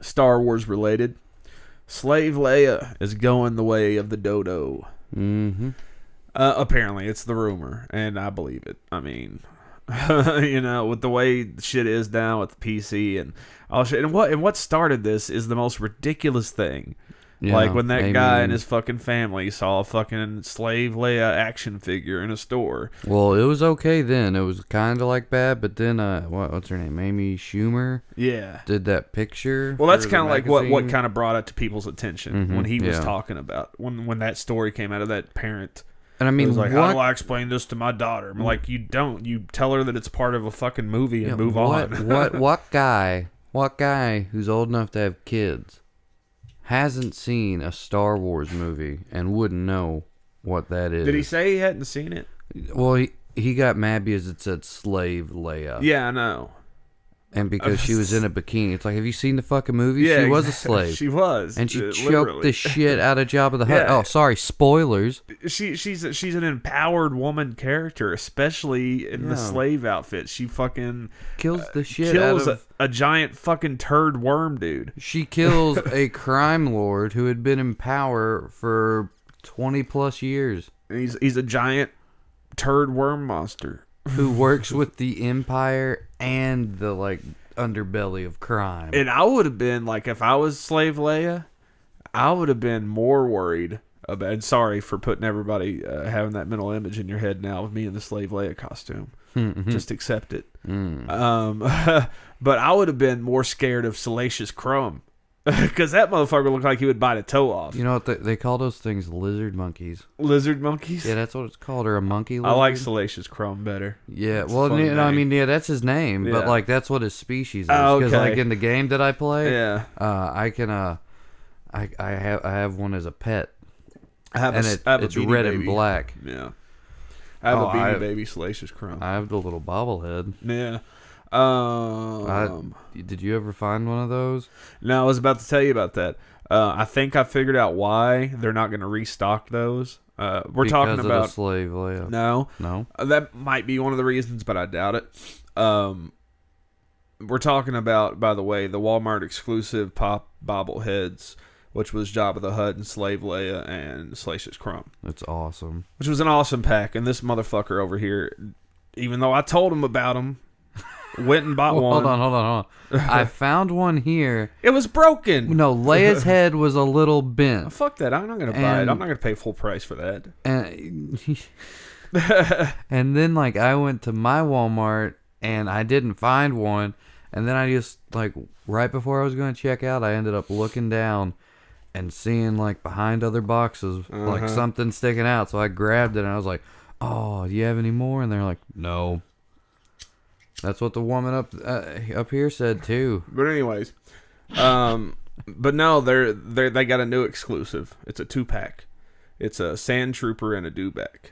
Star Wars related. Slave Leia is going the way of the dodo. Mm-hmm. Apparently, it's the rumor, and I believe it. I mean, with the way shit is now with the PC and all shit, and what started this is the most ridiculous thing. Yeah, like when that guy and his fucking family saw a fucking Slave Leia action figure in a store. Well, it was okay then. It was kind of like bad, but then what's her name? Amy Schumer. Yeah, did that picture. Well, that's kind of like what kind of brought it to people's attention when he was yeah. talking about when that story came out of that parent. And I mean, was like, how do I explain this to my daughter? I'm like, you don't. You tell her that it's part of a fucking movie and move on. What guy who's old enough to have kids hasn't seen a Star Wars movie and wouldn't know what that is? Did he say he hadn't seen it? Well, he got mad because it said Slave Leia. Yeah, I know. And because she was in a bikini. It's like, have you seen the fucking movie? Yeah, she was a slave. She was. And she choked literally the shit out of Jabba the Hutt. Yeah. Oh, sorry, spoilers. She's an empowered woman character, especially in the slave outfit. She fucking kills the shit out of a giant fucking turd worm dude. She kills a crime lord who had been in power for 20 plus years. And he's a giant turd worm monster who works with the Empire and the underbelly of crime. And I would have been like, if I was Slave Leia, I would have been more worried about. And sorry for putting everybody having that mental image in your head now of me in the Slave Leia costume. Just accept it. But I would have been more scared of Salacious Crumb. Because that motherfucker looked like he would bite a toe off. You know what? They call those things lizard monkeys. Lizard monkeys? Yeah, that's what it's called. Or a monkey lizard. I like Salacious Crumb better. Yeah, well, I mean, yeah, that's his name. Yeah. But, that's what his species is. Because, in the game that I play, I can, I have one as a pet. It's red and black. Yeah. I have a Beanie Baby Salacious Crumb. I have the little bobblehead. Yeah. Did you ever find one of those? No, I was about to tell you about that. I think I figured out why they're not going to restock those. We're talking about the Slave Leia. No, that might be one of the reasons, but I doubt it. We're talking about, by the way, the Walmart exclusive pop bobbleheads, which was Jabba the Hutt and Slave Leia and Salacious Crumb. That's awesome. Which was an awesome pack, and this motherfucker over here, even though I told him about them. Went and bought one. Hold on. I found one here. It was broken. No, Leia's head was a little bent. Oh, fuck that. I'm not going to buy it. I'm not going to pay full price for that. And then, I went to my Walmart, and I didn't find one. And then I just, right before I was going to check out, I ended up looking down and seeing, behind other boxes, something sticking out. So I grabbed it, and I was like, oh, do you have any more? And they're like, no. That's what the woman up here said too. But anyways, but no, they got a new exclusive. It's a 2-pack. It's a Sand Trooper and a Dubz.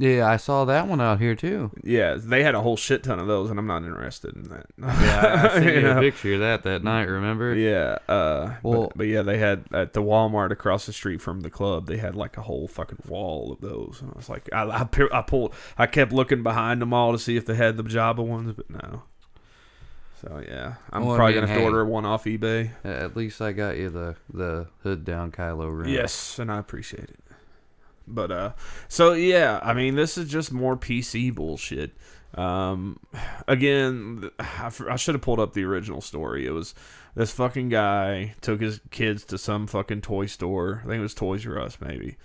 Yeah, I saw that one out here too. Yeah, they had a whole shit ton of those, and I'm not interested in that. Yeah, I sent you a picture of that night. Remember? Yeah. But yeah, they had at the Walmart across the street from the club. They had a whole fucking wall of those, and I was like, I kept looking behind them all to see if they had the Jabba ones, but no. So yeah, I'm probably gonna have to order one off eBay. At least I got you the hood down Kylo Ren. Yes, and I appreciate it. But, so yeah, I mean, this is just more PC bullshit. Again, I should have pulled up the original story. It was this fucking guy took his kids to some fucking toy store. I think it was Toys R Us, maybe.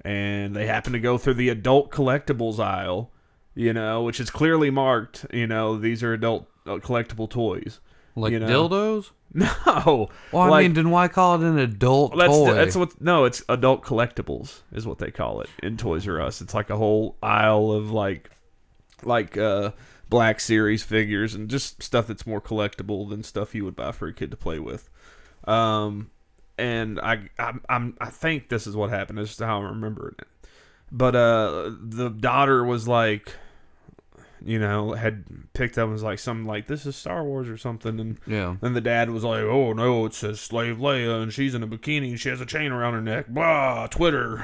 And they happened to go through the adult collectibles aisle, which is clearly marked, these are adult collectible toys. Dildos? No. Well, I mean, then why call it an adult toy? It's adult collectibles is what they call it in Toys R Us. It's like a whole aisle of Black Series figures and just stuff that's more collectible than stuff you would buy for a kid to play with. And I think this is what happened. This is how I'm remembering it. But the daughter was had picked up and was something this is Star Wars or something, and then the dad was like, oh no, it says Slave Leia and she's in a bikini and she has a chain around her neck, blah, Twitter,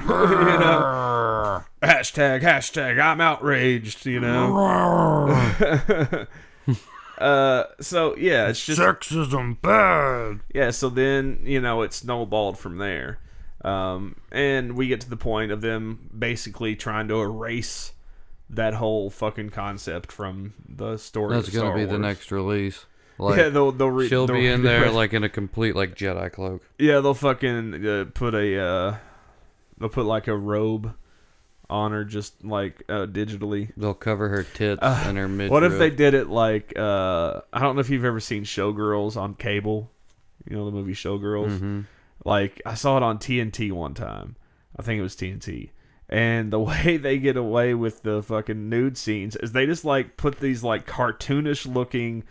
hashtag I'm outraged, So yeah, it's just sexism bad. yeah. So then it snowballed from there, and we get to the point of them basically trying to erase that whole fucking concept from the story. That's gonna be the next release. Like, yeah, she'll be in there like in a complete like Jedi cloak. Yeah, they'll fucking put like a robe on her, just like digitally. They'll cover her tits and her midriff. What if they did it like I don't know if you've ever seen Showgirls on cable. The movie Showgirls. Mm-hmm. Like I saw it on TNT one time. I think it was TNT. And the way they get away with the fucking nude scenes is they just like put these like cartoonish looking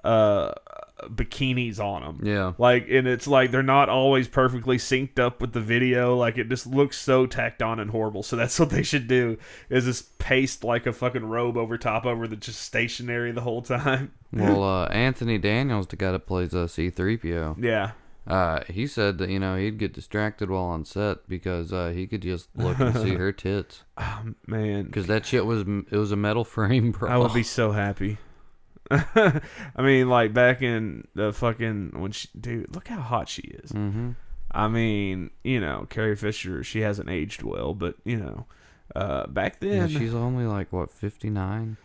bikinis on them. Yeah. Like, and it's like they're not always perfectly synced up with the video. Like, it just looks so tacked on and horrible. So that's what they should do, is just paste like a fucking robe over top over that's just stationary the whole time. Well, Anthony Daniels, the guy that plays C-3PO. Yeah. He said that, he'd get distracted while on set because he could just look and see her tits. Oh, man. Because that shit was a metal frame, bro. I would be so happy. I mean, like, back in the fucking, dude, look how hot she is. Mm-hmm. I mean, Carrie Fisher, she hasn't aged well, but, back then. Yeah, she's only like, what, 59?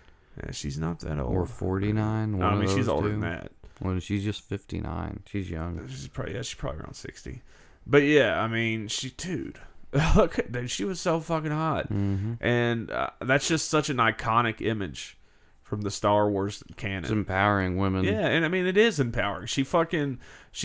Yeah, she's not that old. Or 49? No, I mean, she's older than that. Well, she's just 59. She's young. She's probably around 60. But yeah, I mean, dude, look, dude, she was so fucking hot. Mm-hmm. And that's just such an iconic image from the Star Wars canon. It's empowering women. Yeah, and I mean, it is empowering. She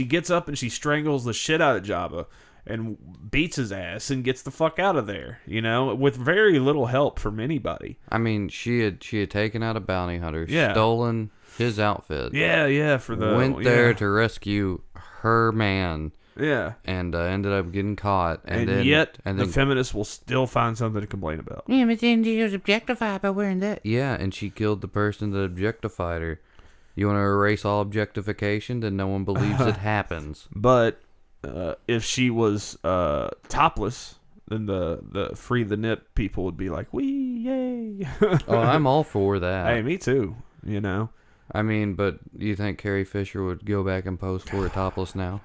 gets up and she strangles the shit out of Jabba and beats his ass and gets the fuck out of there, with very little help from anybody. I mean, she had taken out a bounty hunter, stolen his outfit. Yeah, went there to rescue her man. Yeah. And ended up getting caught. And yet, the feminists will still find something to complain about. Yeah, but then she was objectified by wearing that. Yeah, and she killed the person that objectified her. You want to erase all objectification? Then no one believes it happens. But if she was topless, then the free the nip people would be like, wee, yay. Oh, I'm all for that. Hey, me too, I mean, but you think Carrie Fisher would go back and pose for her topless now?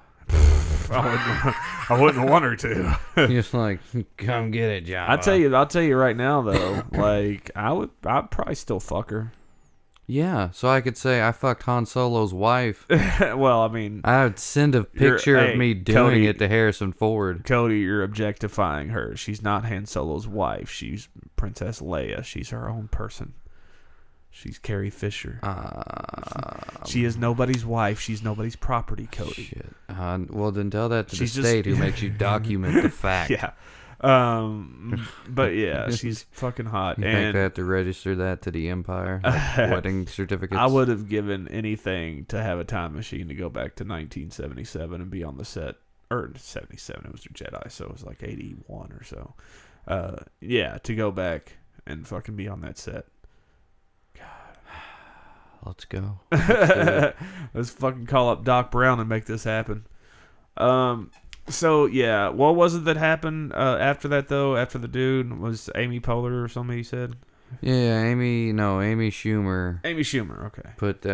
I wouldn't want her to. Just like, come get it, John. I'll tell you right now though, like I'd probably still fuck her. Yeah, so I could say I fucked Han Solo's wife. Well, I mean, I would send a picture of me doing it to Harrison Ford. Cody, you're objectifying her. She's not Han Solo's wife. She's Princess Leia. She's her own person. She's Carrie Fisher. She is nobody's wife. She's nobody's property, Cody. Shit. Well, then tell that to the state who makes you document the fact. Yeah. But yeah, she's fucking hot. You think they have to register that to the Empire? Like wedding certificates? I would have given anything to have a time machine to go back to 1977 and be on the set. Or 77, it was a Jedi, so it was like 81 or so. Yeah, to go back and fucking be on that set. Let's go. Let's fucking call up Doc Brown and make this happen. So yeah, what was it that happened after that though? After the dude was Amy Poehler or something? You said. Yeah, Amy Schumer. Amy Schumer, okay. Put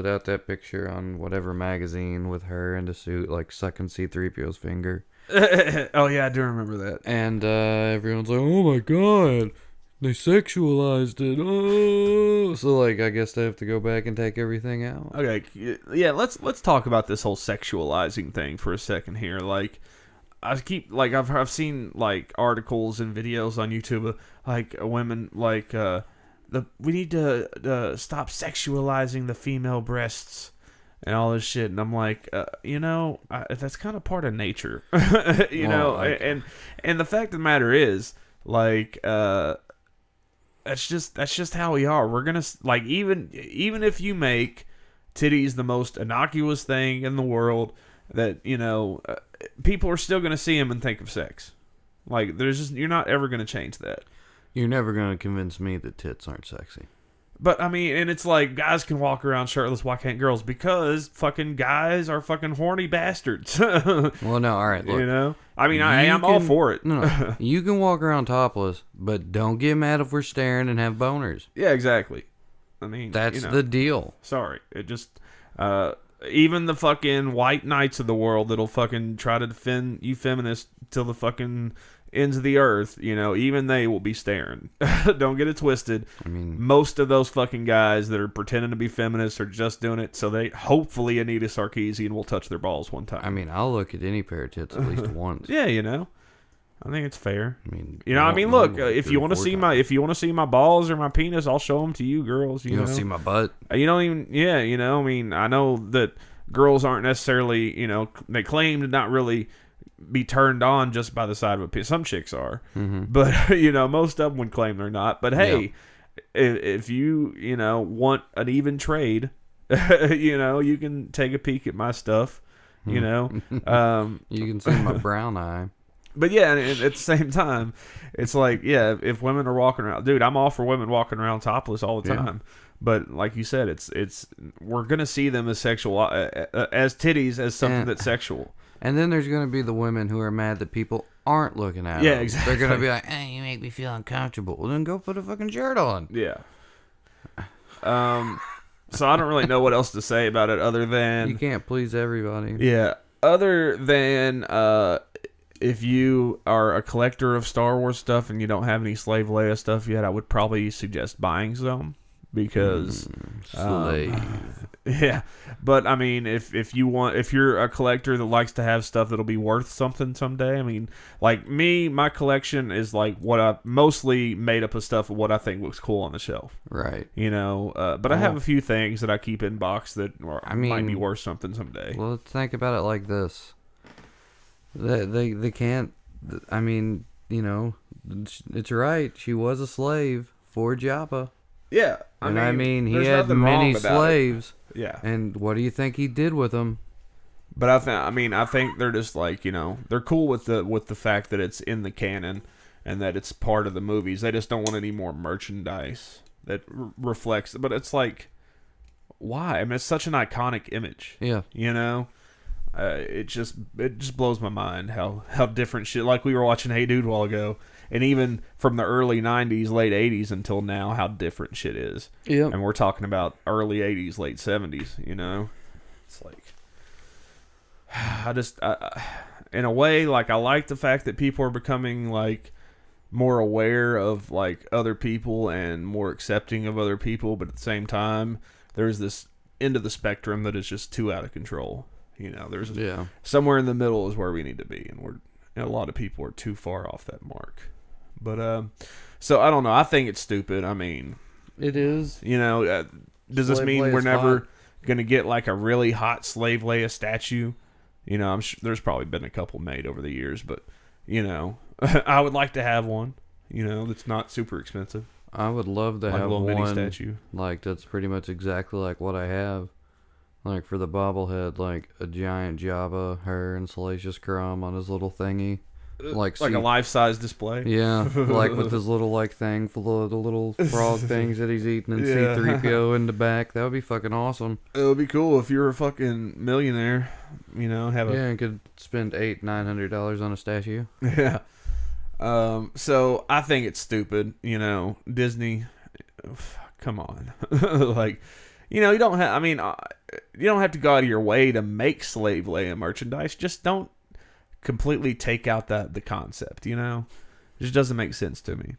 out that picture on whatever magazine with her in the suit, like sucking C-3PO's finger. Oh yeah, I do remember that. And everyone's like, "Oh my god." They sexualized it. Oh, so like I guess they have to go back and take everything out. Okay, yeah. Let's talk about this whole sexualizing thing for a second here. Like, I've seen like articles and videos on YouTube of, like women like we need to stop sexualizing the female breasts and all this shit. And I'm like, that's kind of part of nature, and the fact of the matter is, like, That's just how we are. We're gonna like even if you make titties the most innocuous thing in the world, that people are still gonna see them and think of sex. Like you're not ever gonna change that. You're never gonna convince me that tits aren't sexy. But I mean, and it's like guys can walk around shirtless, why can't girls? Because fucking guys are fucking horny bastards. Well, no, all right, look. I mean, I'm all for it. No, you can walk around topless, but don't get mad if we're staring and have boners. Yeah, exactly. I mean, That's the deal. Sorry, it just even the fucking white knights of the world that'll fucking try to defend you feminists till the fucking ends of the earth, even they will be staring. Don't get it twisted. I mean, most of those fucking guys that are pretending to be feminists are just doing it so they hopefully Anita Sarkeesian will touch their balls one time. I mean, I'll look at any pair of tits at least once. Yeah, I think it's fair. I mean, look, if you want to see my balls or my penis, I'll show them to you girls. You don't see my butt. You don't even, I mean, I know that girls aren't necessarily, they claim to not really be turned on just by the side of a penis. Some chicks are, but most of them would claim they're not. But hey, if you want an even trade, you can take a peek at my stuff. You can see my brown eye. But yeah, and at the same time, it's like, if women are walking around, dude, I'm all for women walking around topless all the time. But like you said, it's we're gonna see them as sexual, as titties, as something that's sexual. And then there's gonna be the women who are mad that people aren't looking at them. Yeah, exactly. They're gonna be like, "Hey, you make me feel uncomfortable." Well, then go put a fucking shirt on. Yeah. So I don't really know what else to say about it other than you can't please everybody. Yeah. Other than if you are a collector of Star Wars stuff and you don't have any Slave Leia stuff yet, I would probably suggest buying some because yeah. But I mean, if you're a collector that likes to have stuff that'll be worth something someday, I mean, like me, my collection is like what I mostly made up of stuff of what I think looks cool on the shelf. Right. But I have a few things that I keep in box that might be worth something someday. Well, let's think about it like this. They can't. I mean, it's right. She was a slave for Jabba. Yeah, I mean, he had many slaves. Yeah, and what do you think he did with them? But I think they're just like they're cool with the fact that it's in the canon and that it's part of the movies. They just don't want any more merchandise that reflects. But it's like, why? I mean, it's such an iconic image. Yeah, it just blows my mind how different shit. Like we were watching Hey Dude a while ago, and even from the early '90s, late '80s until now, how different shit is. Yeah, and we're talking about early '80s, late '70s. It's like in a way, like I like the fact that people are becoming like more aware of like other people and more accepting of other people, but at the same time, there's this end of the spectrum that is just too out of control. There's somewhere in the middle is where we need to be, and a lot of people are too far off that mark. But so I don't know. I think it's stupid. I mean, it is. Does this mean we're never gonna get like a really hot Slave Leia statue? I'm sure there's probably been a couple made over the years, but I would like to have one. That's not super expensive. I would love to like have a little one mini statue. Like that's pretty much exactly like what I have. Like for the bobblehead, like a giant Jabba, her, and Salacious Crumb on his little thingy. Like a life-size display. Yeah, like with his little like thing full of the little frog things that he's eating, and C-3PO in the back. That would be fucking awesome. It would be cool if you're a fucking millionaire. and could spend $800-900 on a statue. Yeah. So I think it's stupid. Disney. Come on, like. You don't have. I mean, you don't have to go out of your way to make Slave Leia merchandise. Just don't completely take out the concept. It just doesn't make sense to me.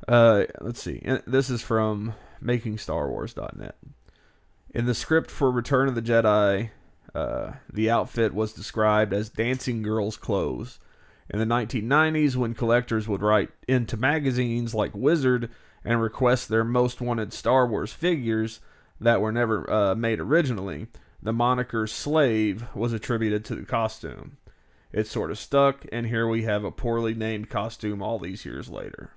Let's see. This is from MakingStarWars.net. In the script for Return of the Jedi, the outfit was described as dancing girls' clothes. In the 1990s, when collectors would write into magazines like Wizard and request their most wanted Star Wars figures that were never made originally, the moniker slave was attributed to the costume. It sort of stuck, and here we have a poorly named costume all these years later.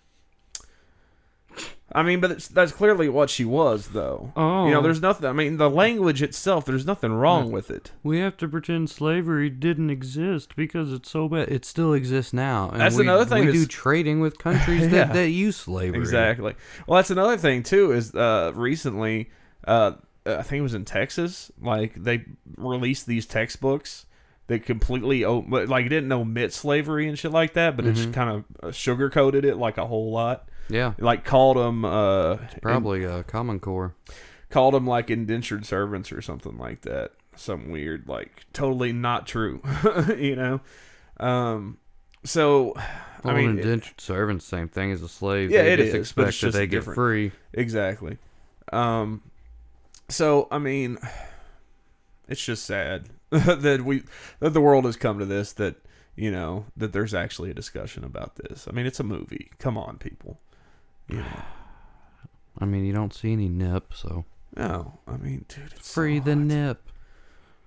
I mean, but that's clearly what she was, though. Oh. There's nothing. I mean, the language itself, there's nothing wrong with it. We have to pretend slavery didn't exist because it's so bad. It still exists now. And that's another thing. We do trading with countries that use slavery. Exactly. Well, that's another thing, too, is recently, I think it was in Texas, like, they released these textbooks that completely like it didn't omit slavery and shit like that, but it just kind of sugarcoated it like a whole lot. Yeah. Like called them Probably a Common Core. called them like indentured servants or something like that. Something weird, like totally not true. You know. So Well, I mean, an indentured servant's same thing as a slave. Yeah, they it just is, but it's expect that just they get different. free. Exactly. So I mean, it's just sad that the world has come to this, that you know, that there's actually a discussion about this. I mean, it's a movie. Come on, people. You know. I mean, you don't see any nip, so No, I mean, dude, it's free so the hot. nip.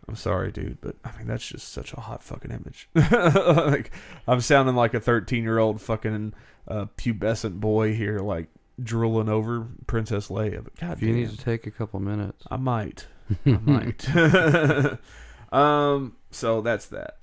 I'm sorry, dude, but I mean that's just such a hot fucking image. Like I'm sounding like a 13-year-old fucking pubescent boy here, like drooling over Princess Leia. But God, If you need to take a couple minutes, I might. So that's that.